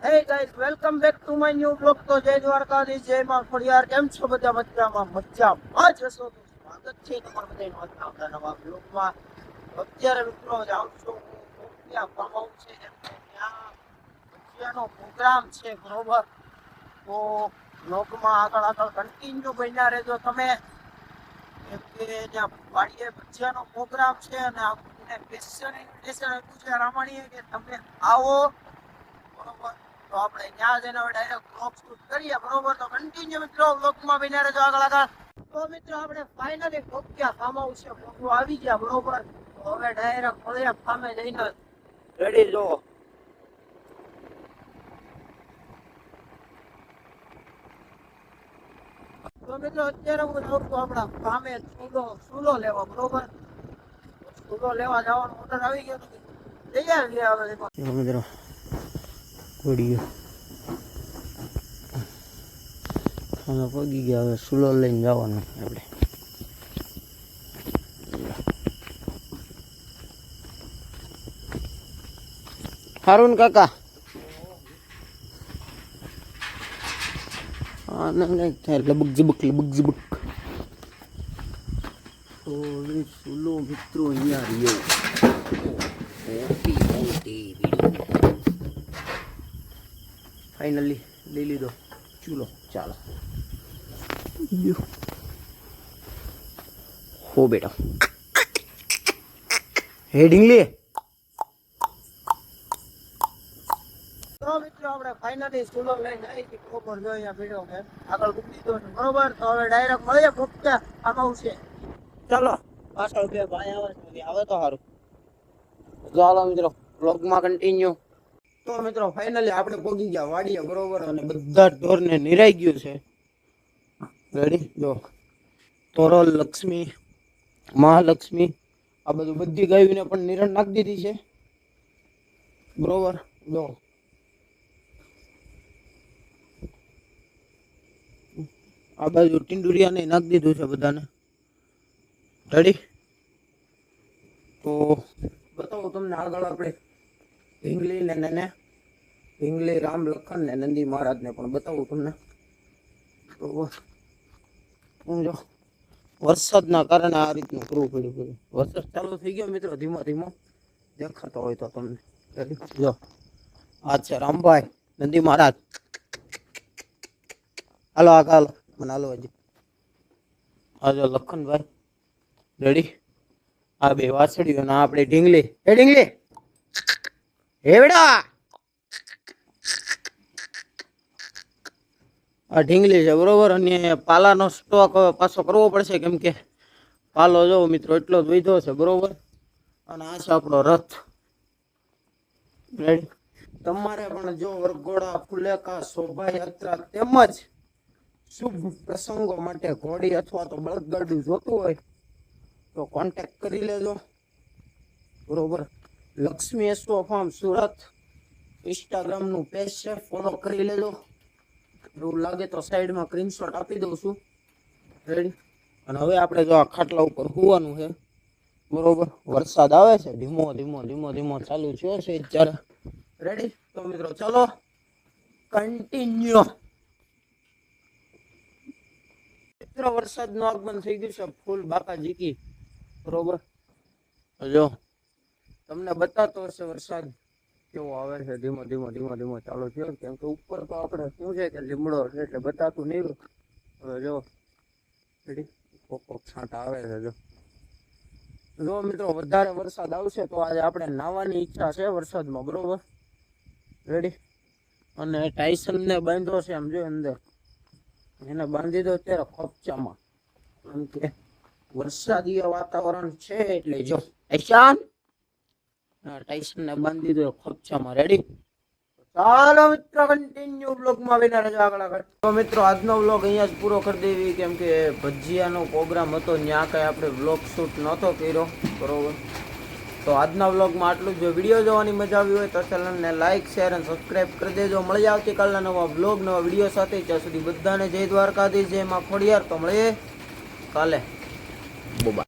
Hey guys, welcome back to my new vlog. તો જય દ્વારકાધીશ, જય માં ખોડિયાર. કેમ છો બધા? મજામાં જ હશો તો સ્વાગત છે તમારા બધાનું આજના નવા vlogમાં. અત્યારે મિત્રો જાઉં છું ત્યાં ફાર્મ હાઉસ છે, ત્યાં ભજીયાનો પ્રોગ્રામ છે, બરોબર? તો vlogમાં આગળ કન્ટિન્યુ બન્યા રહેજો તમે, કેમ કે ત્યાં વાડીએ ભજીયાનો પ્રોગ્રામ છે અને આપણને સ્પેશિયલ ઇન્વિટેશન આપ્યું છે રામાણીએ કે તમે આવો, બરોબર? તો આપણે ત્યાં જઈને ડાયરેક્ટ બ્લોગ શૂટ કરીએ, બરોબર? તો કન્ટિન્યુ મિત્રો બ્લોગમાં બન્યા રહેજો આગળ. તો મિત્રો આપણે ફાઇનલી પહોંચ્યા ફાર્મ હાઉસ છે, ફોટો આવી ગયા, બરોબર? તો હવે ડાયરેક્ટ મળીએ ફાર્મે જઈને. રેડી જો. તો મિત્રો અત્યારે હું જાઉં છું આપણા ફાર્મે ચૂલો લેવા, બરોબર? ચૂલો લેવા જવાનો ઓર્ડર આવી ગયો, જઈ આવીએ હવે મિત્રો. ઘોડીઓ અમે પગી ગયા, હવે સુલો લઈને જવાનું આપણે. હારું કાકા, હા નહીં થાય લબક ઝબક તો સુલો મિત્રો અહીંયા રહ્યો. ફાઇનલી લઈ લીધો ચૂલો. ચાલો હો બેટા, હેડિંગ લે. તો મિત્રો આપણે ફાઇનલી ચૂલો લઈને આવી હતી, ખબર જો અહીંયા ભીડો છે, આગળ મૂકી દીધો છે, બરોબર? તો હવે ડાયરેક્ટ મળીએ ભૂખતા આમાં છે. ચાલો પાછળ બે ભાઈ આવે તો સારું. ચાલો મિત્રો બ્લોગમાં કન્ટિન્યુ. તો મિત્રો ફાઇનલી આપણે પહોંચી ગયા વાડીએ, બરોબર? અને બધા ઢોરને નિરાઈ ગયું છે. રેડી જો, તોરલ, લક્ષ્મી, મહાલક્ષ્મી, આ બધું બધી ગાયોને પણ નિરણ નાખી દીધી છે, બરોબર? જો આ બાજુ ટીંડુરિયાને નાખી દીધું છે બધાને. રેડી તો બતાવો તમને આગળ આપણે ઢીંગલી ને ઢીંગલી, રામ, લખન ને નંદી મહારાજને પણ બતાવું તમને. તો સમજો વરસાદના કારણે આ રીતનું કરવું પડ્યું. વરસાદ ચાલુ થઈ ગયો મિત્રો, ધીમો ધીમો દેખાતો હોય તો તમને. જો આ છે રામભાઈ, નંદી મહારાજ. હાલો આગળ હાલો, મને હાલો હજી. આ જો લખનભાઈ. રેડી? આ બે વાછડીઓ ને આપણે ઢીંગલી. હે ઢીંગલી, હે બેડા, આ ઢીંગલી છે, બરોબર? અને પાલાનો સ્ટોક પાછો કરવો પડશે, કેમ કે પાલો જો મિત્રો એટલો જ વધ્યો છે, બરોબર? અને આ છે આપણો રથ. રેડી? તમારે પણ જો વરઘોડા, ફુલેકા, શોભાયાત્રા તેમજ શુભ પ્રસંગો માટે ઘોડી અથવા તો બળદગાડું જોતું હોય તો કોન્ટેક્ટ કરી લેજો, બરોબર? લક્ષ્મી એસ્ટ્રો ફાર્મ સુરત ઇન્સ્ટાગ્રામનું પેજ છે, ફોલો કરી લેજો. એવું લાગે તો સાઈડમાં સ્ક્રીનશોટ આપી દઉં છું. રેડી? અને હવે આપણે જો આ ખાટલા ઉપર હોવાનું છે, બરોબર? વરસાદ આવે છે, ધીમો ધીમો ચાલુ થયો છે અત્યારે. રેડી? તો મિત્રો ચલો કન્ટિન્યુ. મિત્રો વરસાદનું આગમન થઈ ગયું છે, ફૂલ બાકા ઝીકી, બરોબર? જો તમને બતાતો હશે વરસાદ કેવો આવે છે, ધીમો ધીમો ચાલુ થયો. કેમ કે ઉપર તો આપણે શું છે કે લીમડો છે એટલે બતાતું નહીં. હવે જો રેડી કોક છાંટા આવે છે. જો મિત્રો વધારે વરસાદ આવશે તો આજે આપણે નાહવાની ઈચ્છા છે વરસાદમાં, બરોબર? રેડી? અને ટાઈસન ને બાંધ્યો છે, આમ જો અંદર એને બાંધી દો અત્યારે ખોપચામાં, કેમ કે વરસાદી વાતાવરણ છે એટલે. જો ટાઈસન ને બાંધી દો ખોપચામાં. રેડી? ચાલો મિત્રો કન્ટિન્યુ બ્લોગમાં બિના રહેજો આગળ. તો મિત્રો આજનો બ્લોગ અહીંયા જ પૂરો કરી દેવી, કેમ કે ભજીયાનો પ્રોગ્રામ હતો, ત્યાં કઈ આપણે બ્લોગ શૂટ નહોતો કર્યો, બરોબર? તો આજના બ્લોગમાં આટલું જ. જો વિડીયો જોવાની મજા આવી હોય તો ચેનલને લાઇક, શેર અને સબસ્ક્રાઈબ કરી દેજો. મળીએ આવતીકાલના નવા બ્લોગ, નવા વિડીયો સાથે. ત્યાં સુધી બધાને જય દ્વારકાધીશ, જય માં ખોડિયાર. તો મળીએ કાલે.